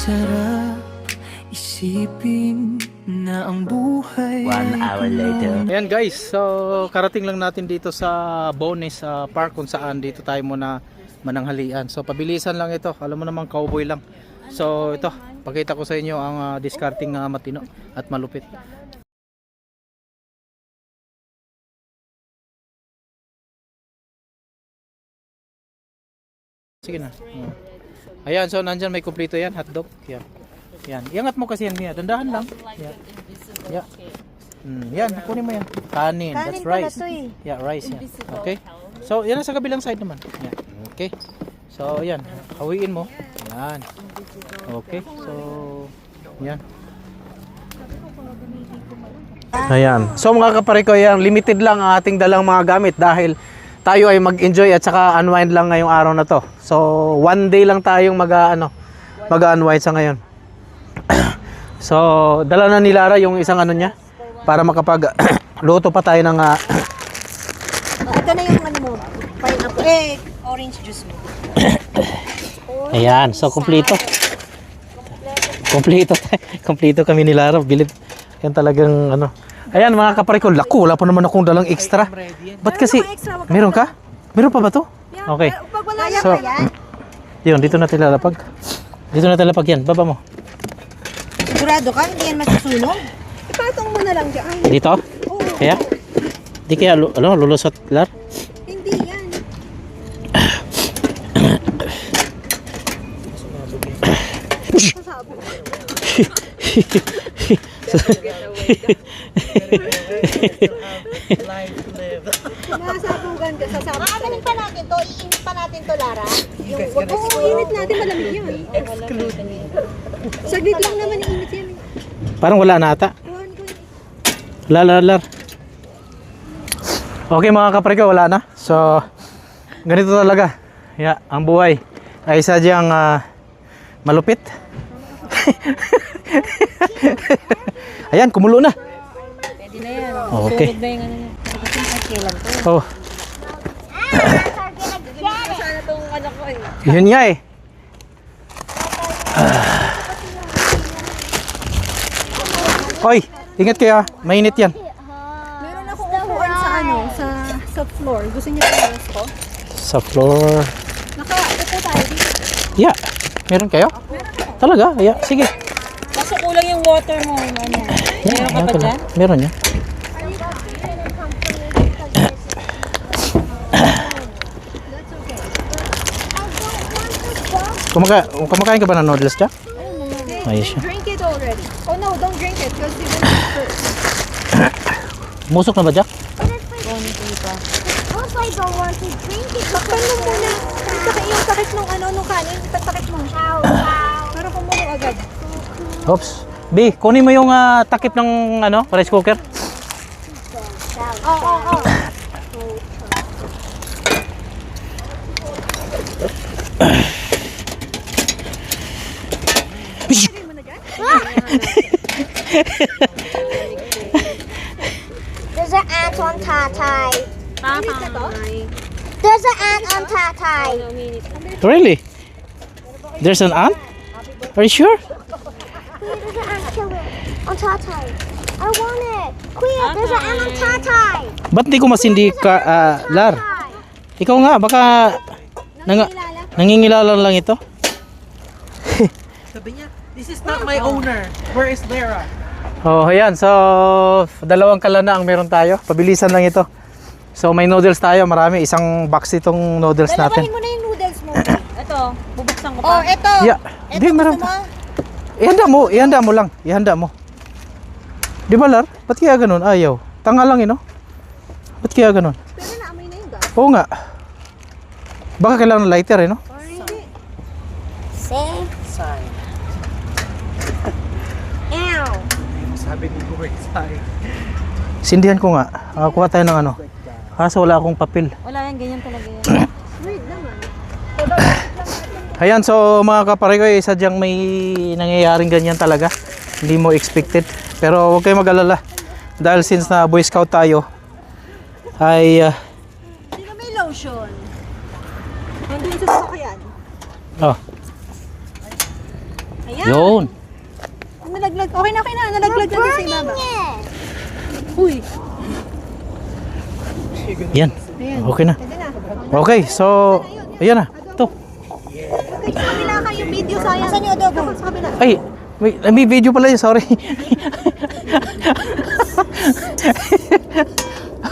Sarap isipin na ang buhay 1 hour later. Ayan guys, so karating lang natin dito sa Bones Park kung saan dito tayo muna mananghalian. So pabilisan lang ito, alam mo naman cowboy lang. So ito, pakita ko sa inyo ang discarding matino at malupit. Sige na. Ayan, so nandyan may kumpleto yan, hotdog. Yan. Yan. Iangat mo kasi yan, Mia. Dandahan lang. Yan. Yeah. Yan, kunin mo yan. Kanin, that's rice. Yeah, rice yan. Okay. So, yan sa kabilang side naman. Yan. Okay. So, yan. Hawiin mo. Yan. Okay. So, yan. Ayan. So, mga kapare ko, yan, limited lang ang ating dalang mga gamit dahil tayo ay mag-enjoy at saka unwind lang ngayong araw na to. So, one day lang tayong mag-unwind sa ngayon. So, dala na ni Lara yung isang ano niya para makapag luto pa tayo ng ito na yung ano mo, pineapple, orange juice mo. Ayan, so kompleto. Kompleto kami ni Lara, bilib. Yan talagang ano. Ayan mga kapare ko, lako, wala pa naman akong dalang extra. Ba't kasi, meron ka? Meron pa ba to? Okay. Pag wala So, yan, yun, dito natin lalapag. Dito natin lalapag yan, baba mo. sigurado ka, hindi yan masusunog. Ipatong mo na lang dyan. Dito? Oo. Kaya? Di kaya, lulusot, Lar? Hindi yan. Nasabugan ka, sasabog ka. Aakanin pa natin to, iinit pa natin to, Lara. Wag mo init natin, malamig yun. Saglit lang naman iinit yan. Parang wala na ata. Lar. Okay mga kapre ko, wala na. So, ganito talaga. Yeah, ang buhay ay sadyang malupit. Ayan, kumulo na. Pwede na yan. Okay. Tulog na yung ano niya. Okay lang to. Oh, Sana tong anak ko eh. yun nga eh. Hoy, ingat kayo. Mainit yan. Meron akong upuan sa ano, sa floor. Gusto niya yung ko? Sa floor. Nakaupo tayo dito. Yeah. Meron kayo? Talaga? Yeah. Sige. Kaso kulang yung water mo. Ano? Yeah, Meron ka ba dyan? Meron yan. Kumakain ka ba ng noodles dyan? Ayos siya. Drink it already. Oh no, don't drink it because you will first. Musok na ba, Jack? What if I don't want to drink it? Bakpan mo muna. Yung sakit nung ano, nung kanin. Ipatakit mo. Para kumulo agad. Oops. B, kunin mo yung takip ng rice cooker. Oh. There's an ant on Tatay. There's an ant on Tatay. Really? There's an ant? Are you sure? Kuya, there's an ant killer on Tatay. I want it. Kuya, there's an ant on Tatay. Ba't di ko masindi ka, Lar? Ikaw nga, baka nangingilala lang ito. Sabi niya, this is not my owner. Where is Lara? Oh, ayan. So, dalawang kalana ang meron tayo. Pabilisan lang ito. So, may noodles tayo. Marami. Isang box itong noodles natin. Dalawahin mo na yung noodles mo. Ito, bubuksan ko pa. Oh, ito. Yeah. Di, meron pa. Ihanda mo lang. Ihanda mo. Di ba, Lar? Ba't kaya ganun? Ayaw. Tanga lang, no? Ba't kaya ganun? Pero naamoy na yung gas. Oo nga. Baka kailangan ng lighter, no? Say. Sign. Ow. Sabi ni Kuya sign. Sindihan ko nga. Kuha tayo ng ano. Kaso wala akong papel. Wala yan, ganyan talaga yan. Weird naman. Ayan, so mga kapare ko, sadyang may nangyayaring ganyan talaga. Hindi mo expected. Pero huwag kayo mag-alala. Dahil since na Boy Scout tayo, ay... Sino may lotion? Nandun sa sasakyan. oh, Ayan. Yun. Nalaglag. Okay na. Nalaglag na din sa ibaba. It. Uy. Yan. Ayan. Okay na. Pwede na. Okay, so, ayan na. Ito. Okay, sa kabila ka yung video, sayang. Saan yung adobo? Sa kabila. Ay, may video pala yun, sorry.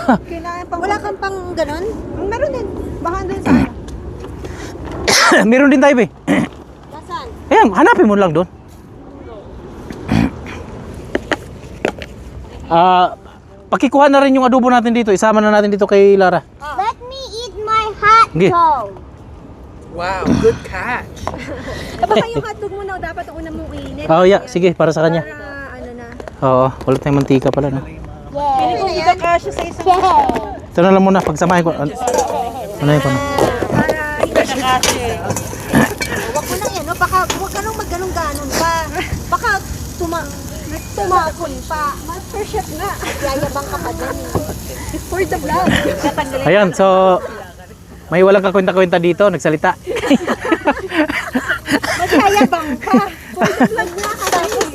Kailangan pang... Wala kang pang ganon? Meron din. Baka andun sa... Meron din tayo, be. Nasaan? Ayan, hanapin mo lang doon. Pakikuha na rin yung adobo natin dito. Isama na natin dito kay Lara. Let me eat my hot Okay. dog. Wow, good catch. Baka yung hotdog mo na dapat ang una mong init. Oh, yeah. Sige, para sa kanya. Para ano na. Oo, wala tayong mantika pala, no? Pili ko hindi ka sa isang... Yeah. Ito na lang muna, pagsamahin ko. Ano yun ko na? Para hindi siya kasi. Huwag mo na yan, no? Baka huwag ka nang magganong-ganon pa. Baka tumakon pa. Master chef nga. Yayabang ka pa dyan. For the vlog. Tatanggalin. Ayan, so may walang kakwenta-kwenta dito, nagsalita. Magkayabang ka. For the vlog nga ka. Tapos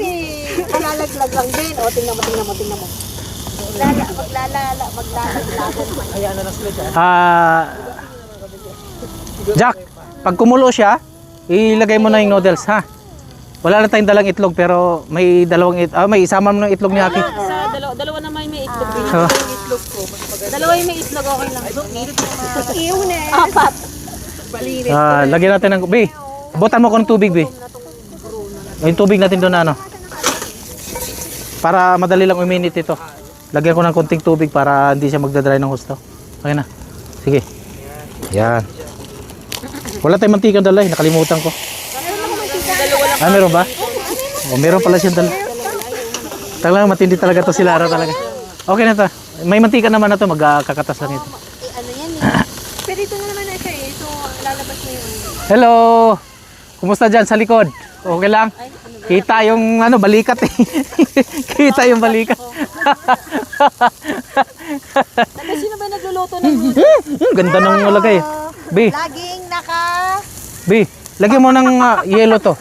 malalaglag lang din. O, tingnan mo. Maglalaglagan. Jack, pag kumulo siya, ilagay mo na yung noodles, ha? Wala na tayong dalang itlog, pero may may isama mo ng itlog ni Aki. Dalawa naman may itlog. Oh. Dalawa yung may itlog, okay lang. Iunin. Apat. Lagyan natin ng... Be, butan mo ko ng tubig, Be. Yung tubig natin doon na, ano. Para madali lang uminit ito. Lagyan ko ng konting tubig para hindi siya magdadry ng husto. Okay na. Sige. Yan. Wala tayong mantika dala, nakalimutan ko. Meron ba? Oh, meron pala siyang dala. Talagang matindi talaga to si Lara talaga. Okay na to. May mantika naman na to, magkakatas lang ito. Ano yan eh? Pero ito na naman na siya eh. So, lalabas na yun. Hello! Kumusta dyan sa likod? Okay lang? Kita yung balikat eh. Kita yung balikat. Sino ba nagluluto ng Ganda ng lagay. B, Laging B, lagyan mo ng yelo to.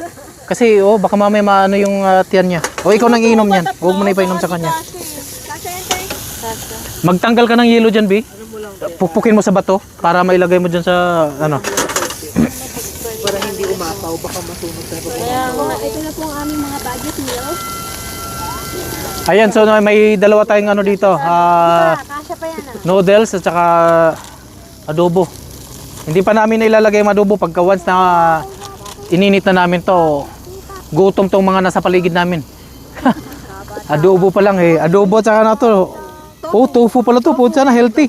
Kasi baka mamaya maano yung tiyan niya. O ikaw nang iinom niyan. Huwag mo na ipainom sa kanya. Magtanggal ka ng yelo dyan, B. Pukpukin mo sa bato para mailagay mo dyan sa Para hindi umapaw, baka masunog tayo. Ito na po ang aming mga budget meals. Ayan, so may dalawa tayong dito. kasya pa yan Noodles at saka adobo. Hindi pa namin ilalagay yung adobo pagka once na ininit na namin to. Gutom tong mga nasa paligid namin. Adobo pa lang eh. Adobo at saka na to. Oh, tofu pala to. Puta na, healthy.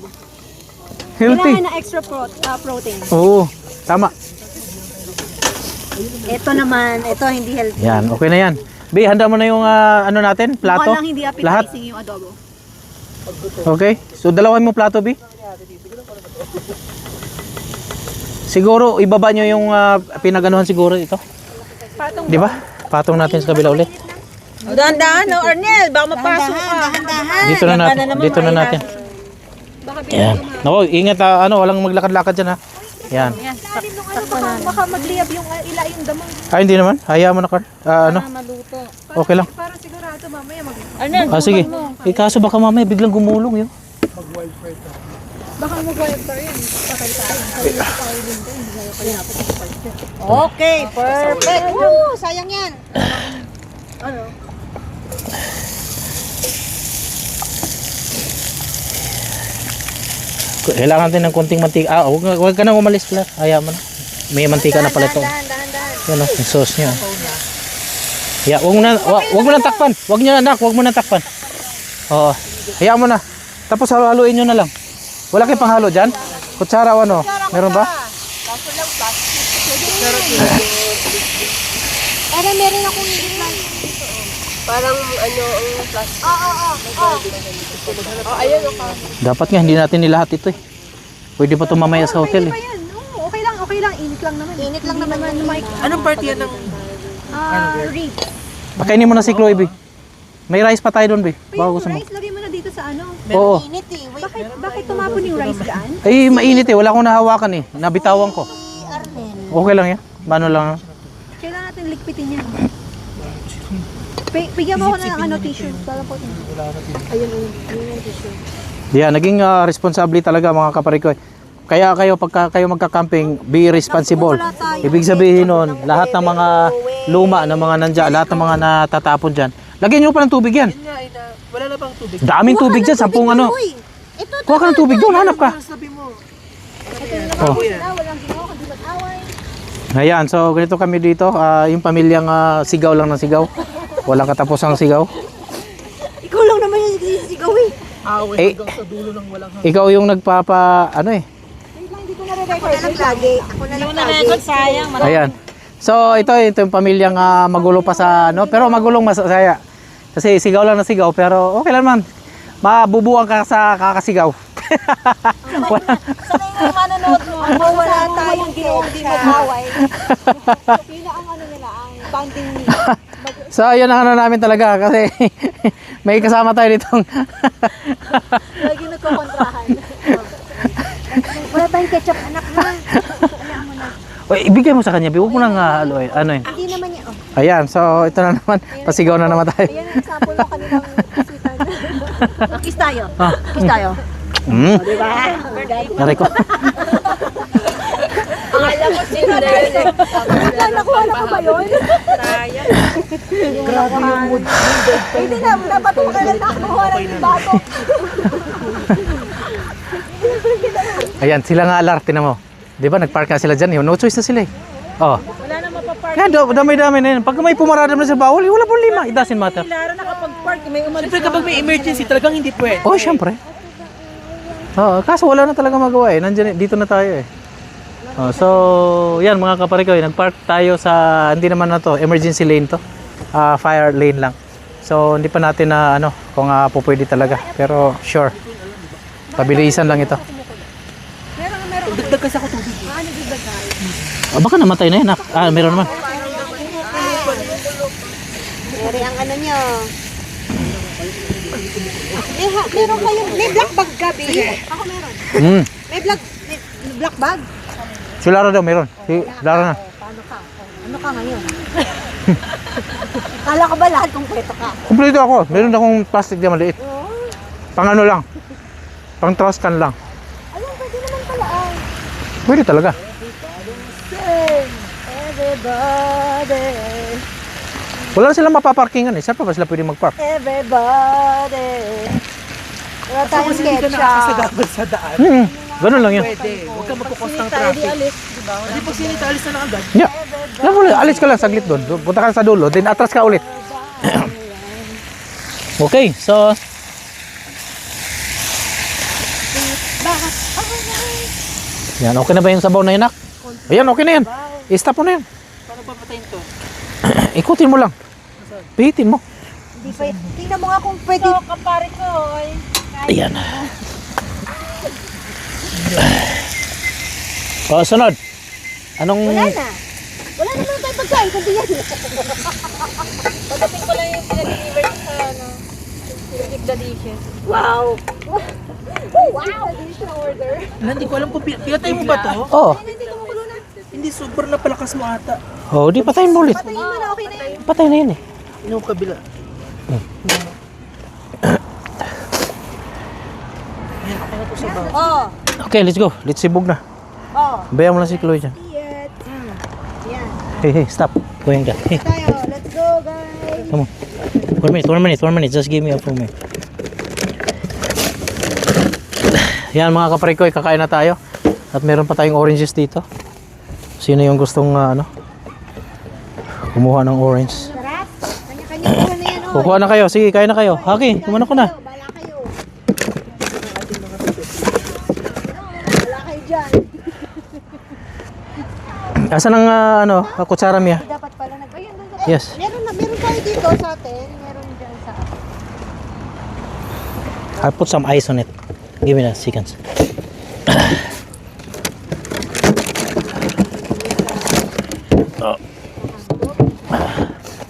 Healthy. Kailangan na extra protein. Oo, tama. Ito naman, ito hindi healthy. Yan, okay na yan. B, handa mo na yung natin, plato. Mukhang lang hindi Lahat. appetizing yung adobo. Okay. So dalawin mo plato, B. Siguro ibaba nyo yung pinaganuhan siguro ito. Patong Di ba? Patong natin sa kabila ulit. Dahan-dahan, no, Arnel, baka mapasok ka. Dito na natin. Dito na natin. Yan. Naku, ingat walang maglakad-lakad dyan ha. Yan. baka magliyab yung ila yung damang. Ay, hindi naman. Hayaan mo na, Carl. Maluto. Okay lang. Para sigurado mamaya Arnel, Sige. Kaso baka mamaya biglang gumulong yun. baka mag-wildfire yan. Okay, perfect. Woo, sayang yan. Kailangan natin ng konting mantika. Huwag ka nang umalis pala. Hayaan mo na. May mantika na pala ito. Dahan. Yan yung sauce niya. Yeah, wag mo na takpan. Wag niyo na, anak. Wag mo na takpan. Oo. Hayaan mo na. Tapos haluin niyo na lang. Wala kayong panghalo dyan? Kutsara o ano? Meron ba? Pero meron akong hindi man. parang ang plastic. Dapat nga hindi natin nilahat ito eh. Pwede pa ito mamaya sa hotel eh. Ayan, okay lang. Init lang naman. Init lang naman. Anong part yan ng... Ribs. Pakainin mo na si Chloe, B. May rice pa tayo doon, B. Baka gusto mo. Rice, lagay mo na dito sa ano. Oo. Init eh. Wait, Bakit tumapon yung rice dyan? Ay, mainit eh. Wala akong nahawakan eh. Nabitawan ko. Arnel. Okay lang yan. Paano lang? Kailangan natin likpitin yan. Bigyan mo ako ng ano, tissue. Para po. Ayun yung tissue. Yeah, naging responsable talaga mga kaparikoy. Kaya kayo, pagka kayo magka-camping, be responsible. Ibig sabihin nun, lahat ng mga luma na mga nandyan, lahat ng mga natatapon dyan, lagyan nyo pa ng tubig yan. Wala na bang tubig? Daming tubig dyan, 10 ano. Kuha ka ng tubig doon, hanap ka. Sabi mo. Oh. Ayan, so ganito kami dito. Yung pamilyang sigaw lang ng sigaw. Walang katapusang sigaw. Ikaw lang naman yung sisigaw eh. Eh, Sa dulo ng walang ikaw yung nagpapa, ano eh. Ako na lang lagi. Ako na lang lagi. Sayang. Ayan. So ito yung pamilyang magulo pa sa ano, pero magulong masaya. Kasi sigaw lang na sigaw, pero okay lang man. Mabubuang ka sa kakasigaw. Wala. Sanay nga yung manonood mo. Wala tayong ginawang di mag-away. Pila ang ano nila, ang bonding nila. So yun ang ano namin talaga kasi may kasama tayo ditong Lagi nagkakontrahan. Wala tayong ketchup, anak na. Uy, ibigay mo sa kanya, huwag mo nang ano eh. Hindi naman niya, oh. Ayan, so ito na naman, pasigaw na naman tayo. Ayan ang sample ng kanilang bisita niya. Kiss tayo. Kiss tayo. Diba? Naray ko. Alam mo sino rin. Nakuha na ko ba yun? Sayang. Grabe yung mood. Hindi na, napatukan na nakuha ng bato. Ayan, sila nga alar, tinan mo. Di ba, nagpark na sila dyan, no choice na sila eh. Oh. Wala na mapapark. Kaya dami-dami na yun. Pag may pumarada na sa bawal, wala pong lima. It doesn't matter. Laro nakapag-park. May umalis Siyempre kapag may emergency, talagang hindi pwede. Oh, syempre. Oo, kaso wala na talaga magawa eh. Nandiyan, dito na tayo eh. Oh, so, yan mga kaparikoy, nagpark tayo sa, hindi naman na to, emergency lane to. Fire lane lang. So, hindi pa natin na ano, kung pupwede talaga. Pero, sure. Pabilisan lang ito. Dagdag kasi ako tubig. Baka namatay na yan. Meron naman. Mary, ang ano niyo. Meron kayong, may black bag gabi. Ako meron. May black bag. Si Lara daw, meron. Si Lara na. Paano ka? Ano ka ngayon? Kala ko ba lahat kumpleto ka? Kumpleto ako. Meron akong plastic na maliit. Pang ano lang. Pang trash can lang. Ayun, pwede naman pala ay. Pwede talaga. Everybody, Wala silang mapaparkingan eh. Saan pa ba sila pwede mag-park? everybody. Wala tayong Kasi hindi ka ketchup. nakakasagabal sa daan. Ganun lang yun. Pwede. Huwag ka magkukos ng traffic. Hindi pag sinita, alis na lang agad. Yeah. Alam mo, alis ka lang saglit doon. Punta ka sa dulo, then atras ka ulit. Okay, so yan, okay na ba yung sabaw na yun, nak? Ayan, okay na yan. I-stop mo na yan. Paano ba patayin to? Ikutin mo lang. Pihitin mo. Hindi pa, tingnan mo nga kung pwede. So, kapare ko. Ayan. O, sunod. Anong... Wala na. Wala naman tayo pagkain, kundi yan. Pagdating ko lang yung pinag-deliver sa ano. Keep the dishes. Wow. Wow. Order. Hindi ko alam kung pinatay mo ba to? Oh. Hindi, sobrang napalakas mo ata. Oh, di patayin mo ulit. Patayin mo na, okay na yun. Patay na yun eh. Yung kabila. Ayan, okay na to sa bawah. Oh. Okay, let's go. Let's sibog na. Oh. Bayan mo lang si Chloe dyan. Yes. Yan. Hey, stop. Going ka. Hey, Tayo. Let's go, guys. come on. 1 minute. Just give me a 4 minute. Yan mga kaparikoy, kakain na tayo. At meron pa tayong oranges dito. Sino yung gustong kumuha ng orange? Sarap. Kanya-kanya kuha na yan, oh. Kukuha na kayo. Sige, kain na kayo. Haki, kumano ko na. Bala kayo. Bala kayo dyan. Asan ang kutsara Mia? Dapat pala ayun, doon sa... Yes. Meron tayo dito sa atin. Meron dyan sa... I'll put some ice on it. Give me that seconds.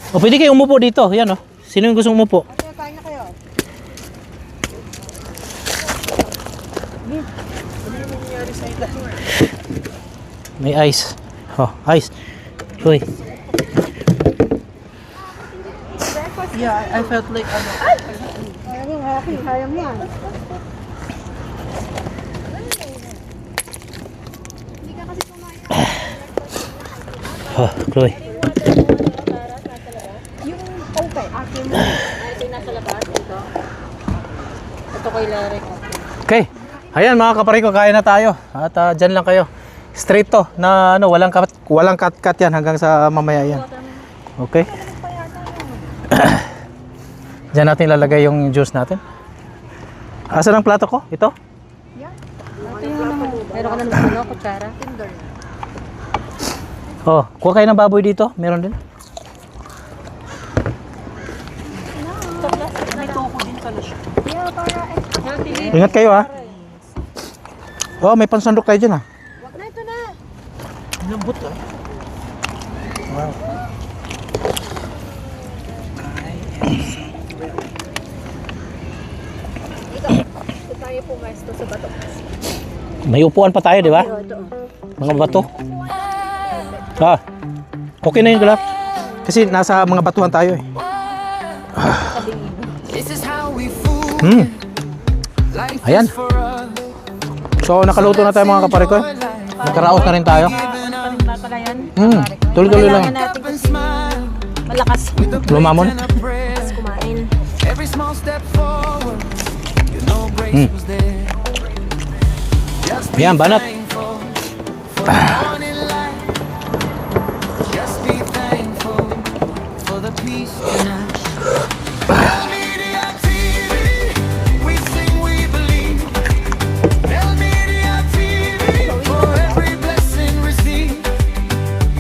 Oh, pwede kayo umupo dito. Yan oh. Sino yung gusto umupo? Kaya kain na kayo. May ice. Oh, ice. Uy. Yeah, I felt like ano. Kaya mo, okay, kaya mo yan. Oh, Chloe. Yung okay, akin mo. Ito yung nasa labas. Ito kay Larry. Okay. Ayan mga kapare ko, kain na tayo. At dyan lang kayo. Straight to na ano, walang cut yan hanggang sa mamaya yan. Okay? Diyan natin ilalagay yung juice natin. Asan ang plato ko? Ito? Meron ka na naman ano, kutsara. Oh, kuha kayo ng baboy dito. Meron din. Ingat kayo ha. Oh, may pansandok tayo dyan ha. Wag na, ito na. Lambot ah. Wow. Ito tayo pumesto sa bato. May upuan pa tayo, di ba? Mga bato. Ah, okay na yung galap. Kasi nasa mga batuhan tayo eh. This is how we fool. Life Ayan. is for us. So, nakaluto na tayo mga kapare ko. Nagkaraos na rin tayo. Tuloy-tuloy lang. Up and smile. Malakas. Lumamon. And a prayer. Kumain. Every small step forward. You know grace was there. Just be Ayan, banat. thankful for the morning light. Just be thankful for the peace tonight. Tell Media TV, we sing, we believe. Tell Media TV, for every blessing received.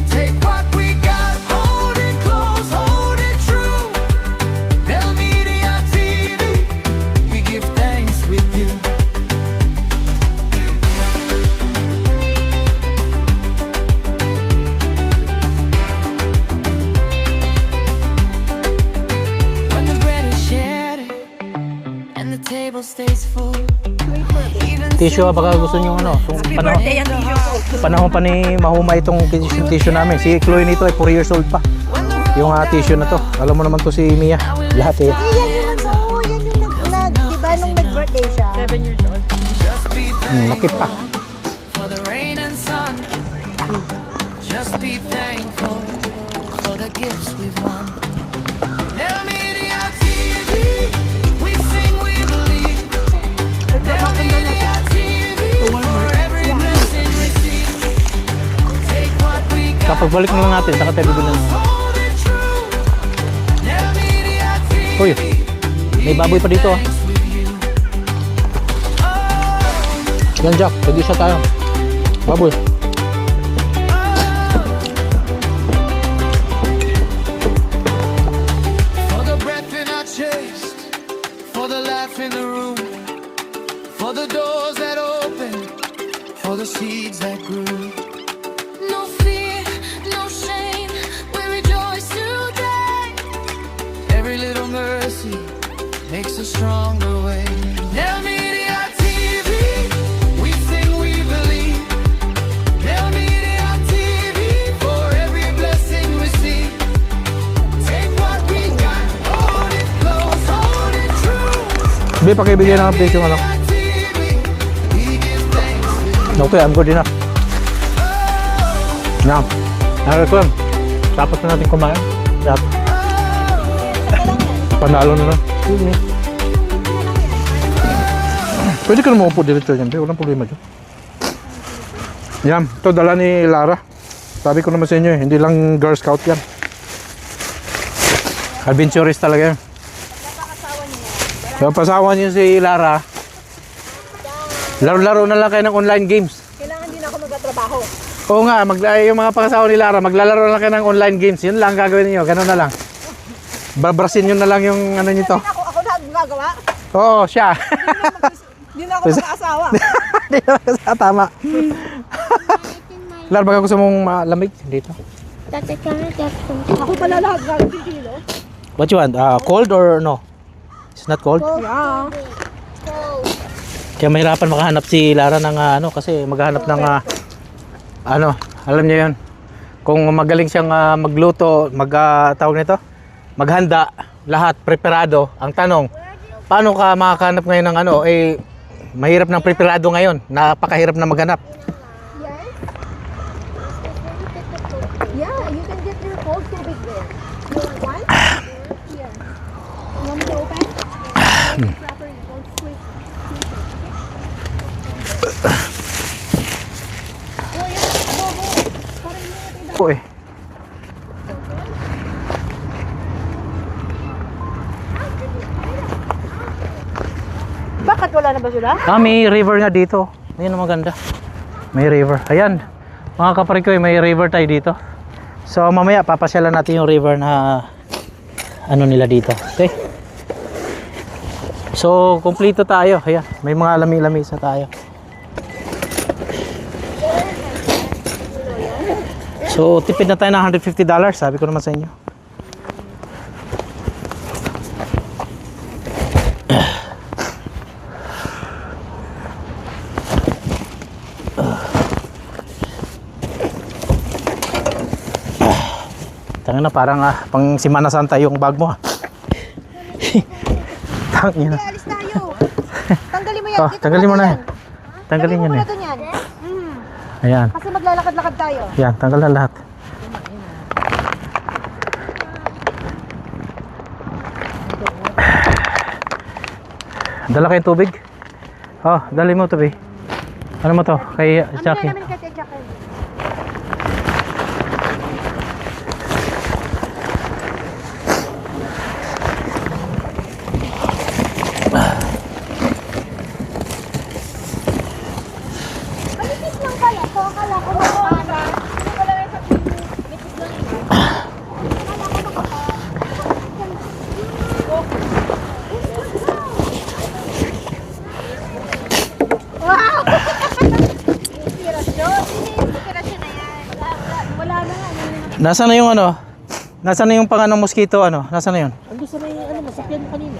Take what we got, hold it close, hold it true. Tell Media TV, we give thanks with you. When the bread is shared and the table stays full. Even Tissue, baka gusto nyo ano. Panahon pa ni Mahuma itong tissue namin. Si Chloe nito ay 4 years old pa. Yung tissue na to. Alam mo naman to si Mia. Lahat eh. Yan yung ano, yan yung diba nung nag-birthday siya? 7 years old. just be Laki pa. for the rain and sun. Just be thankful for the gifts we've won. Tell Media TV, we sing, we believe. Tell Media TV, for every blessing received. Take what we got, Kapag balik na lang natin, saka tayo bibili ng... hold it true. Tell Media TV, Uy, may baboy pa dito ah. thanks with you. Yan Jack, pwede siya tayo. Baboy. For the breath in our chest, for the laugh in the room, for the doors that open, for the seeds that grew. No fear, no shame, we rejoice today. Every little mercy makes a stronger way. Tell Media TV, we sing, we believe. Tell Media TV, for every blessing received. Take what we got, hold it close, hold it true. Sabi, pakibigyan ng update yung ano. TV, we give thanks. Okay, I'm good enough. Now, nakareklam. Tapos na natin kumain. Lahat. Panalo na lang. Pwede ka na maupo dito dyan. Walang problema dyan. Yan, ito dala ni Lara. Sabi ko naman sa inyo, hindi lang Girl Scout yan. Adventurist talaga yan. Yung pasawa niyo si Lara, laro-laro na lang kayo ng online games. Kailangan din ako magtatrabaho. Oo nga, yung mga pangasawa ni Lara, maglalaro na lang kayo ng online games. Yun lang gagawin niyo, ganun na lang. Babrasin nyo na lang yung ano nito. Ako na gagawa. Oo, siya. Hindi na ako mag-asawa. Hindi na kasi tama. Lara, baka gusto mong malamig dito. Tata, can I get some? Ako pala lahat gagawin kilo. What you want? Cold or no? It's not cold? Yeah. Kaya mahirapan makahanap si Lara ng ano kasi maghahanap ng ano, alam niyo 'yun. Kung magaling siyang magluto, tawag nito, maghanda, lahat preparado. Ang tanong, paano ka makakanap ngayon ng ano? Eh, mahirap ng preparado ngayon. Napakahirap na maghanap. Yeah, you can get your cold tubig there. You want one? Here. You want me to open? Properly, don't squeeze. Oh, yeah. Go, go. Parang hindi natin Oo eh. Bakit wala na ba sila? May river nga dito. Ayun ang maganda. May river. Ayan. Mga kaparikoy, may river tayo dito. So mamaya papasyalan natin yung river na ano nila dito. Okay? So kumpleto tayo. Ayan. May mga lami-lamisa tayo. So tipid na tayo ng $150. Sabi ko naman sa inyo. Tangina na parang pang Semana Santa yung bag mo. Tangina. Sige, alis tayo. Tanggalin mo yan. Oh, Dito tanggalin mo muna na yan. yan. Tanggalin mo yan muna eh. dun yan. Ayan. Kasi maglalakad-lakad tayo. Yan, tanggal na lahat. Dala kayong tubig? Oh, dali mo tubig. Ano mo to? Kay Jackie. Namin kay Jackie. Manipis lang pala. So, akala ko makapala. Hindi ko lang sa nipis lang ito. Akala ko makapala. Wow! Inspirasyon. Inspirasyon na yan. Wala na nga. Nasaan na yung ano? Nasaan na yung panganong mosquito ano? Nasaan na yun? Ando sa may ano, masakyan mo kanina.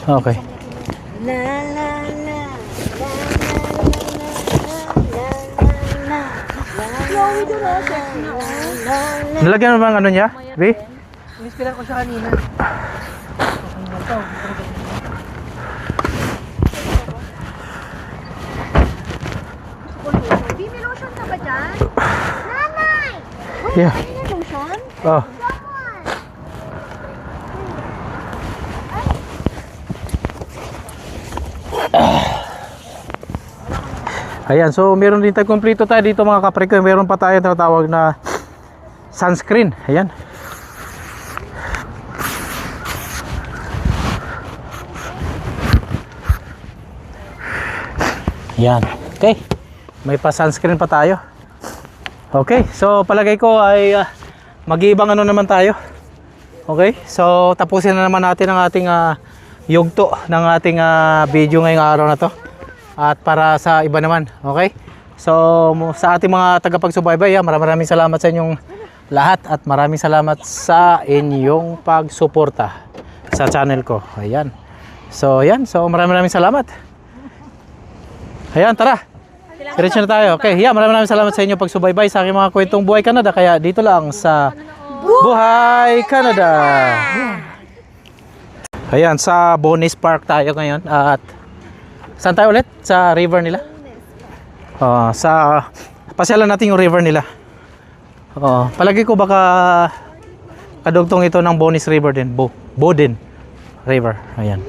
Okay. La la la. Nalagyan mo ba ang ano niya? B? Inispira ko siya kanina. Baby lotion ka ba dyan? Nanay! Yeah. Baby lotion? Oh. Ayan, so meron din tayo kumpleto tayo dito mga kapriko. Meron pa tayo tinatawag na sunscreen. Ayan. Ayan. Okay. May pa sunscreen pa tayo. Okay, so palagay ko ay mag-iibang ano naman tayo. Okay, so tapusin na naman natin ang ating yugto ng ating video ngayong araw na to. At para sa iba naman, okay? So sa ating mga tagapagsubaybay, maraming salamat sa inyong lahat at maraming salamat sa inyong pagsuporta sa channel ko. Ayan. So ayan, so maraming salamat. Ayan, tara. Diretso na tayo. Okay, maraming salamat sa inyong pagsubaybay sa aking mga kwentong Buhay Canada. Kaya dito lang sa Buhay Canada. Ayan, sa Bonis Park tayo ngayon. At saan tayo ulit? Sa river nila? Pasyalan natin yung river nila. Palagi ko baka kadugtong ito ng Bonis River din. Boden River. Ayan.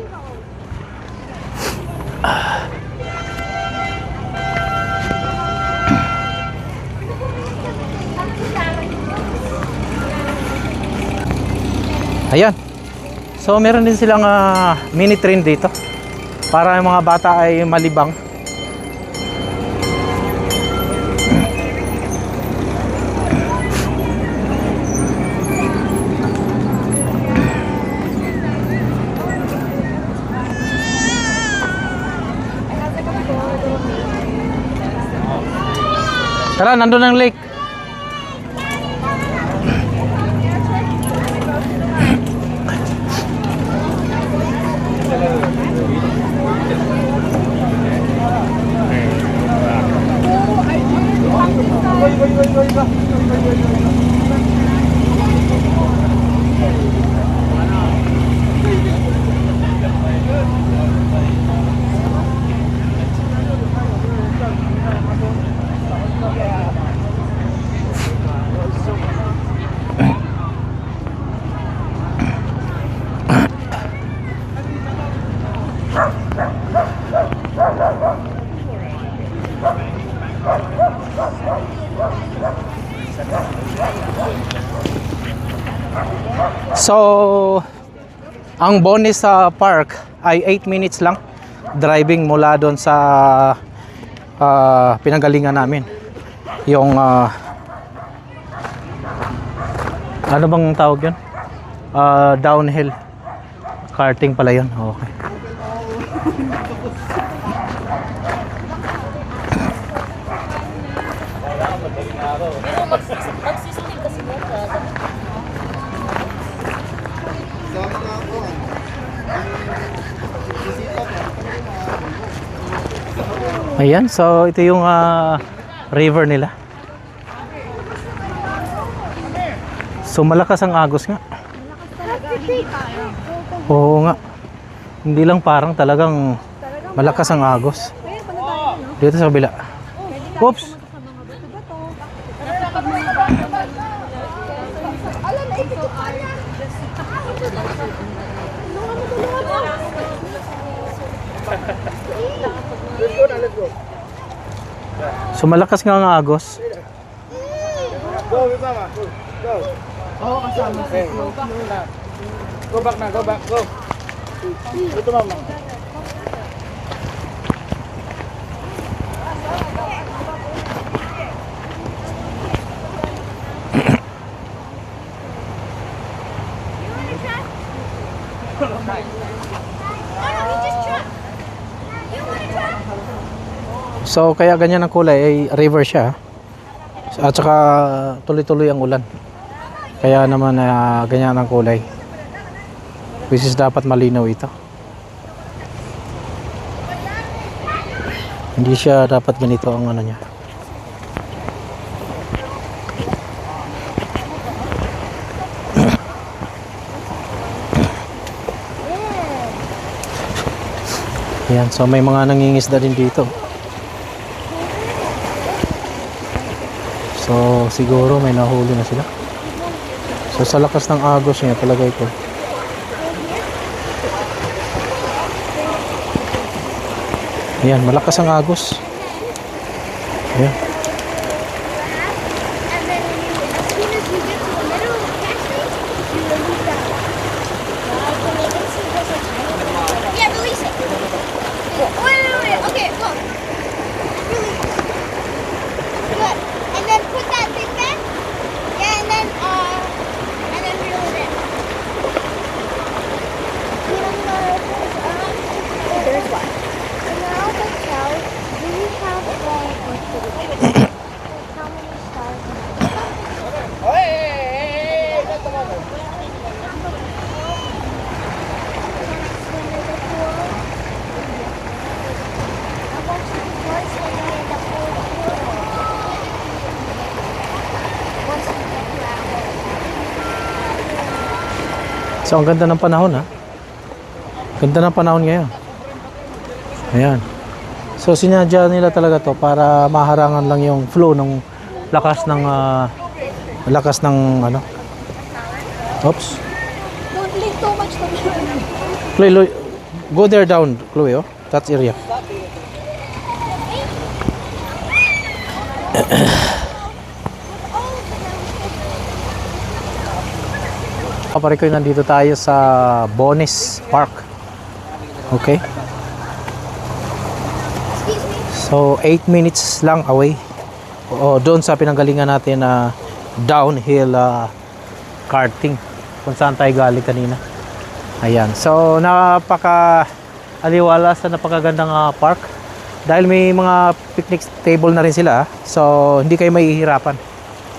Ayan. So meron din silang mini train dito para yung mga bata ay malibang. Tara, nandun ang lake. So, ang Bonis sa park ay 8 minutes lang driving mula doon sa pinanggalingan namin. Yung ano bang tawag yun? Downhill karting pala yun. Okay. Magsisunod kasi mo ka. Ayan, so ito yung river nila. So malakas ang agos nga. Oo nga. Hindi lang parang talagang malakas ang agos. Dito sa kabila. Oops. So malakas nga ang agos. Go back na, go back, go. Ito mama. So kaya ganyan ang kulay ay river siya. At saka tuloy-tuloy ang ulan. Kaya naman ganyan ang kulay. Which is dapat malinaw ito. Hindi siya dapat ganito ang ano niya. Yan, so may mga nangingisda din dito. So siguro may nahuli na sila. So sa lakas ng agos niya palagay ko. Ayan, malakas ang agos. Ayan. And then as soon as you get to the middle of the casting, you release that one. Yeah, release it. Wait. Okay, look. Release. Good. And then put that thing back. Yeah, and then reel it in. There's one. And now the cows, do you have like how many stars? So ang ganda ng panahon ha. Ganda ng panahon ngayon. Ayan. So sinadya nila talaga to para maharangan lang yung flow ng lakas ng ano. Oops. Don't leave too much to me. Chloe, go there down, Chloe, oh. That area. Pare ko, nandito tayo sa Bonis Park. Okay. So 8 minutes lang away. O doon sa pinanggalingan natin na downhill karting kung saan tayo galing kanina. Ayan. So napaka aliwalas na napakagandang park. Dahil may mga picnic table na rin sila. So hindi kayo mahihirapan.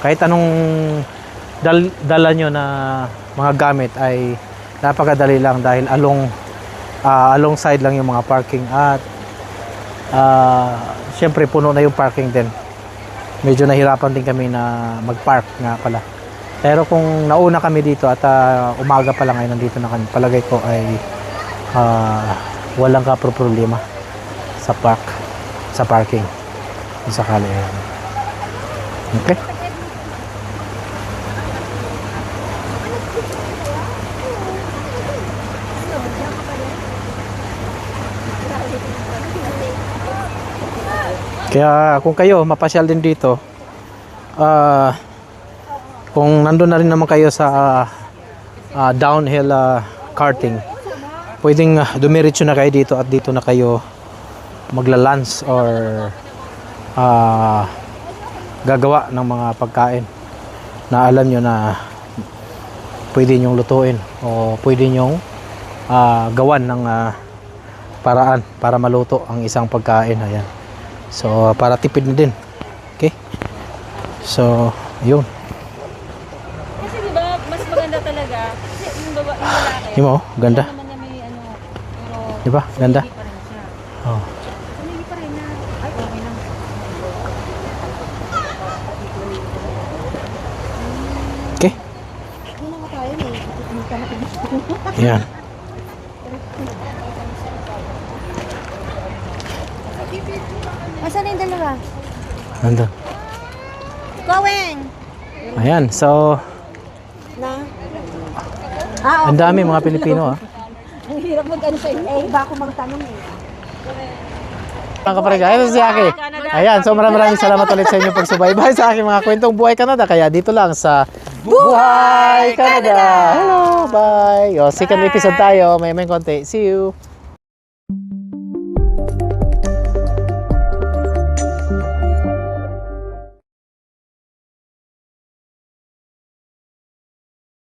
Kahit anong dala nyo na mga gamit ay napakadali lang dahil alongside lang yung mga parking at syempre puno na yung parking din. Medyo nahirapan din kami na mag-park nga pala. Pero kung nauna kami dito at umaga pa lang ay nandito na kami, palagay ko ay walang problema sa parking sa sakali. Okay. Kaya kung kayo mapasyal din dito, kung nandun na rin naman kayo sa downhill karting. Pwedeng dumiretso na kayo dito at dito na kayo magla-lunch or gagawa ng mga pagkain na alam nyo na pwede nyong lutuin o pwede nyong gawan ng paraan para maluto ang isang pagkain. Ayan. So para tipid na din. Okay? So yun. Kasi diba, mas maganda talaga. Kasi yung lalaki. Yun mo, ganda. Naman niya may ano, pero Di ba? Ganda. hindi pa rin siya. Oh. Hindi pa rin na. Ay, okay lang. Okay? Ayan. Asan yung dalawa? Nandun. Going! Ayan. So, Na? ang dami mga Pilipino. Ang hirap mag-ano sa'yo. Eh, iba ako magtanong eh. Mga kaparega, ito si Aki. Ayan, so maraming salamat ulit sa inyo pagsubaybay sa aking mga kwentong Buhay Canada. Kaya dito lang sa Buhay Canada. Hello, bye. O, second episode tayo. May konti. See you.